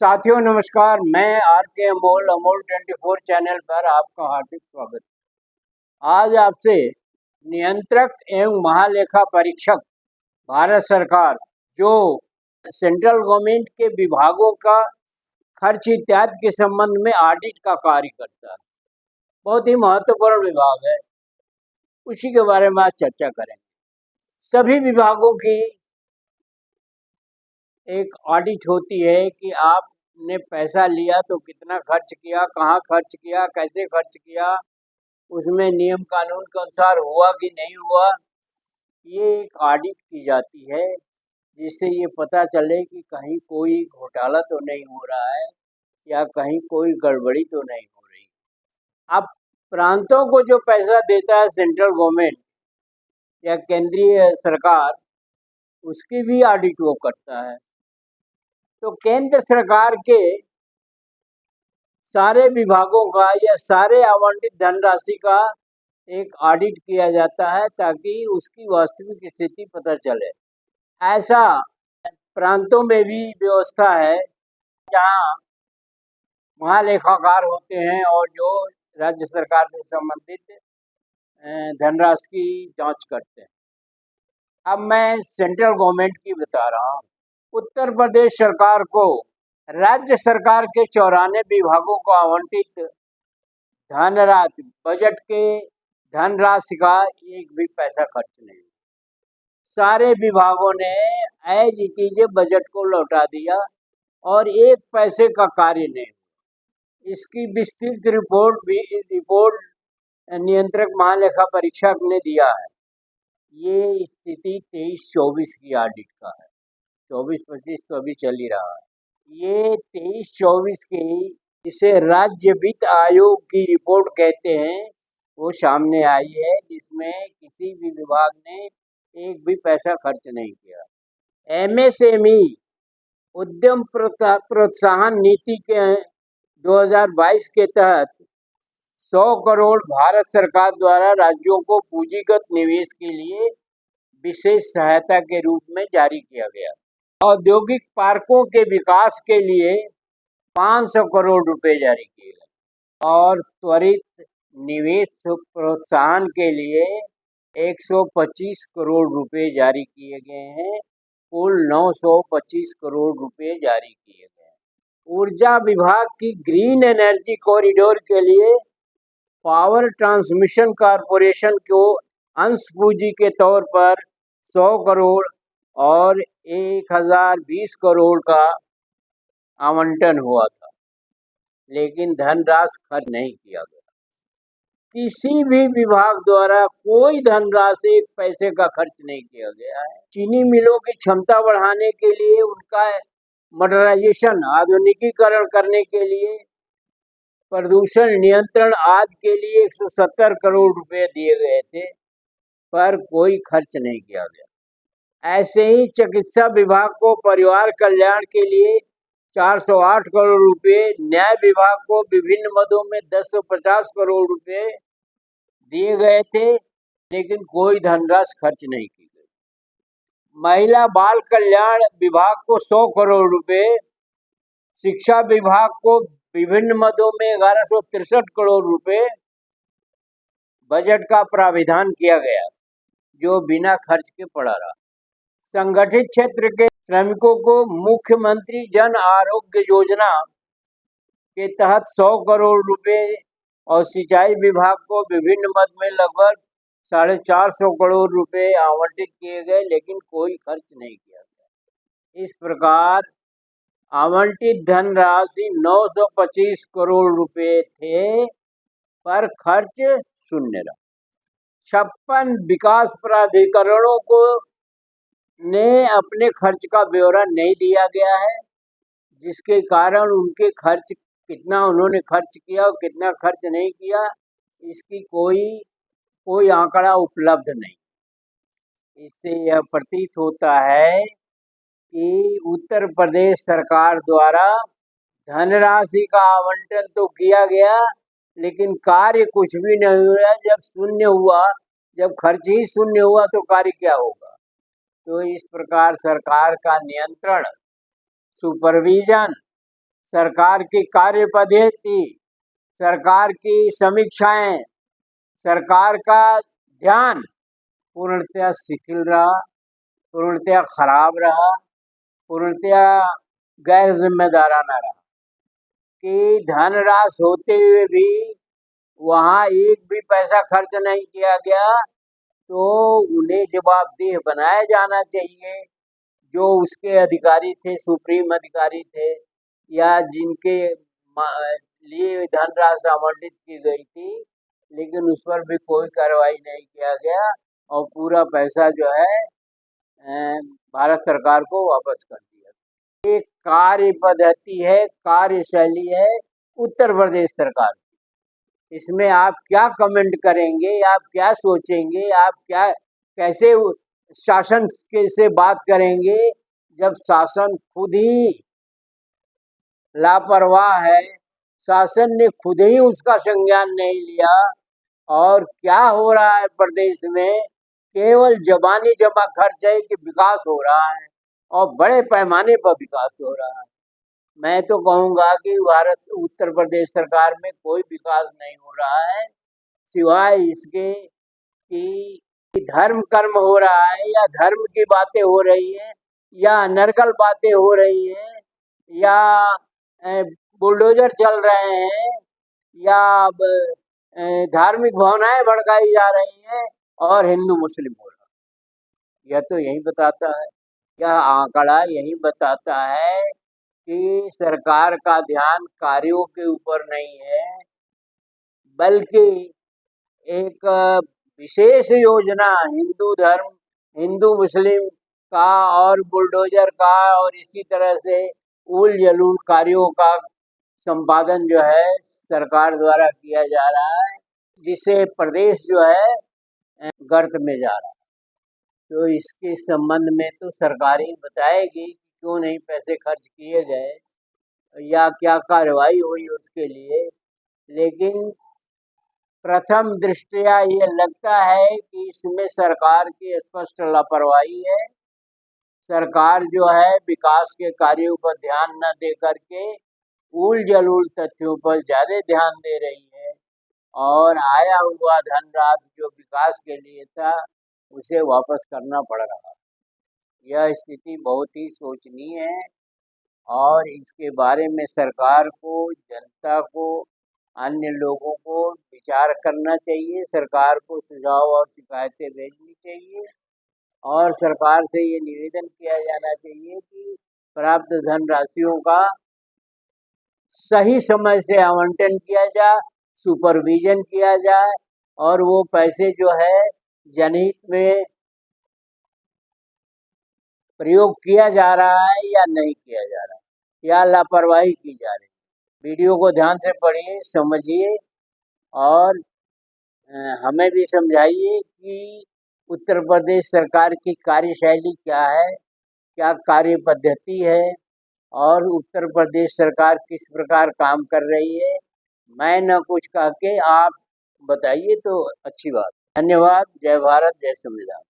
साथियों नमस्कार। मैं आर के अमोल अमोल 24 चैनल पर आपका हार्दिक स्वागत। आज आपसे नियंत्रक एवं महालेखा परीक्षक भारत सरकार जो सेंट्रल गवर्नमेंट के विभागों का खर्च इत्यादि के संबंध में ऑडिट का कार्य करता है, बहुत ही महत्वपूर्ण विभाग है, उसी के बारे में आज चर्चा करेंगे। सभी विभागों की एक ऑडिट होती है कि आपने पैसा लिया तो कितना खर्च किया, कहाँ खर्च किया, कैसे खर्च किया, उसमें नियम कानून के अनुसार हुआ कि नहीं हुआ। ये एक ऑडिट की जाती है जिससे ये पता चले कि कहीं कोई घोटाला तो नहीं हो रहा है या कहीं कोई गड़बड़ी तो नहीं हो रही। अब प्रांतों को जो पैसा देता है सेंट्रल गवर्नमेंट या केंद्रीय सरकार, उसकी भी ऑडिट वो करता है। तो केंद्र सरकार के सारे विभागों का या सारे आवंटित धनराशि का एक ऑडिट किया जाता है ताकि उसकी वास्तविक स्थिति पता चले। ऐसा प्रांतों में भी व्यवस्था है जहां महालेखाकार होते हैं और जो राज्य सरकार से संबंधित धनराशि की जांच करते हैं। अब मैं सेंट्रल गवर्नमेंट की बता रहा हूँ। उत्तर प्रदेश सरकार को राज्य सरकार के 94 विभागों को आवंटित धनराशि बजट के धनराशि का एक भी पैसा खर्च नहीं। सारे विभागों ने एज इट इज बजट को लौटा दिया और एक पैसे का कार्य नहीं। इसकी विस्तृत रिपोर्ट नियंत्रक महालेखा परीक्षक ने दिया है। ये स्थिति 23-24 की ऑडिट का है। 24-25 तो अभी चल ही रहा है। ये 23-24 की, जिसे राज्य वित्त आयोग की रिपोर्ट कहते हैं, वो सामने आई है, जिसमें किसी भी विभाग ने एक भी पैसा खर्च नहीं किया। एमएसएमई उद्यम प्रोत्साहन नीति के 2022 के तहत 100 करोड़ भारत सरकार द्वारा राज्यों को पूंजीगत निवेश के लिए विशेष सहायता के रूप में जारी किया गया। औद्योगिक पार्कों के विकास के लिए 500 करोड़ रुपए जारी किए गए और त्वरित निवेश प्रोत्साहन के लिए 125 करोड़ रुपए जारी किए गए हैं। कुल 925 करोड़ रुपए जारी किए गए हैं। ऊर्जा विभाग की ग्रीन एनर्जी कॉरिडोर के लिए पावर ट्रांसमिशन कॉरपोरेशन को अंश पूंजी के तौर पर 100 करोड़ और 1020 करोड़ का आवंटन हुआ था, लेकिन धनराशि खर्च नहीं किया गया। किसी भी विभाग द्वारा कोई धनराशि एक पैसे का खर्च नहीं किया गया है। चीनी मिलों की क्षमता बढ़ाने के लिए, उनका मॉडर्नाइजेशन आधुनिकीकरण करने के लिए, प्रदूषण नियंत्रण आदि के लिए 170 करोड़ रुपए दिए गए थे, पर कोई खर्च नहीं किया गया। ऐसे ही चिकित्सा विभाग को परिवार कल्याण के लिए 408 करोड़ रुपए, न्याय विभाग को विभिन्न मदों में 1050 करोड़ रुपए दिए गए थे, लेकिन कोई धनराशि खर्च नहीं की गई। महिला बाल कल्याण विभाग को 100 करोड़ रुपए, शिक्षा विभाग को विभिन्न मदों में 1163 करोड़ रुपए बजट का प्राविधान किया गया, जो बिना खर्च के पड़ा रहा। संगठित क्षेत्र के श्रमिकों को मुख्यमंत्री जन आरोग्य योजना के तहत 100 करोड़ रुपए और सिंचाई विभाग को विभिन्न मद में लगभग 450 करोड़ रुपए आवंटित किए गए, लेकिन कोई खर्च नहीं किया गया। इस प्रकार आवंटित धनराशि 925 करोड़ रुपए थे, पर खर्च शून्य रहा। 56 विकास प्राधिकरणों को ने अपने खर्च का ब्यौरा नहीं दिया गया है, जिसके कारण उनके खर्च कितना उन्होंने खर्च किया और कितना खर्च नहीं किया, इसकी कोई आंकड़ा उपलब्ध नहीं। इससे यह प्रतीत होता है कि उत्तर प्रदेश सरकार द्वारा धनराशि का आवंटन तो किया गया, लेकिन कार्य कुछ भी नहीं हुआ। जब शून्य हुआ, जब खर्च ही शून्य हुआ तो कार्य क्या होगा। तो इस प्रकार सरकार का नियंत्रण, सुपरविजन सरकार की कार्य पद्धति, सरकार की समीक्षाएं, सरकार का ध्यान पूर्णतया शिथिल रहा, पूर्णतया खराब रहा, पूर्णतया गैर जिम्मेदाराना रहा कि धनराश होते हुए भी वहाँ एक भी पैसा खर्च नहीं किया गया। तो उन्हें जवाबदेह बनाया जाना चाहिए, जो उसके अधिकारी थे, सुप्रीम अधिकारी थे, या जिनके लिए धनराशि आवंटित की गई थी, लेकिन उस पर भी कोई कार्रवाई नहीं किया गया और पूरा पैसा जो है भारत सरकार को वापस कर दिया। एक कार्य पद्धति है, कार्यशैली है उत्तर प्रदेश सरकार की। इसमें आप क्या कमेंट करेंगे, आप क्या सोचेंगे, आप क्या कैसे शासन से बात करेंगे जब शासन खुद ही लापरवाह है, शासन ने खुद ही उसका संज्ञान नहीं लिया। और क्या हो रहा है प्रदेश में, केवल जबानी जमा खर्च है कि विकास हो रहा है और बड़े पैमाने पर विकास हो रहा है। मैं तो कहूँगा कि उत्तर प्रदेश सरकार में कोई विकास नहीं हो रहा है, सिवाय इसके कि धर्म कर्म हो रहा है, या धर्म की बातें हो रही है, या अनर्गल बातें हो रही है, या बुलडोजर चल रहे हैं, या धार्मिक भावनाएं भड़काई जा रही हैं और हिंदू मुस्लिम हो रहा है। यह तो यही बताता है, यह आंकड़ा यही बताता है कि सरकार का ध्यान कार्यों के ऊपर नहीं है, बल्कि एक विशेष योजना हिंदू धर्म, हिंदू मुस्लिम का और बुलडोजर का और इसी तरह से उल जलूल कार्यों का संपादन जो है सरकार द्वारा किया जा रहा है, जिससे प्रदेश जो है गर्त में जा रहा है। तो इसके संबंध में तो सरकार ही बताएगी कि क्यों नहीं पैसे खर्च किए गए या क्या कार्रवाई हुई उसके लिए। लेकिन प्रथम दृष्टया ये लगता है कि इसमें सरकार की स्पष्ट लापरवाही है। सरकार जो है विकास के कार्यों पर ध्यान न दे करके उल जलूल तथ्यों पर ज़्यादा ध्यान दे रही है, और आया हुआ धनराशि जो विकास के लिए था उसे वापस करना पड़ रहा है। यह स्थिति बहुत ही शोचनीय है और इसके बारे में सरकार को, जनता को, अन्य लोगों को विचार करना चाहिए। सरकार को सुझाव और शिकायतें भेजनी चाहिए और सरकार से ये निवेदन किया जाना चाहिए कि प्राप्त धनराशियों का सही समय से आवंटन किया जाए, सुपरविजन किया जाए, और वो पैसे जो है जनहित में प्रयोग किया जा रहा है या नहीं किया जा रहा है, या लापरवाही की जा रही है। वीडियो को ध्यान से पढ़िए, समझिए और हमें भी समझाइए कि उत्तर प्रदेश सरकार की कार्यशैली क्या है, क्या कार्य पद्धति है और उत्तर प्रदेश सरकार किस प्रकार काम कर रही है। मैं न कुछ कह के आप बताइए तो अच्छी बात। धन्यवाद। जय भारत, जय संविधान।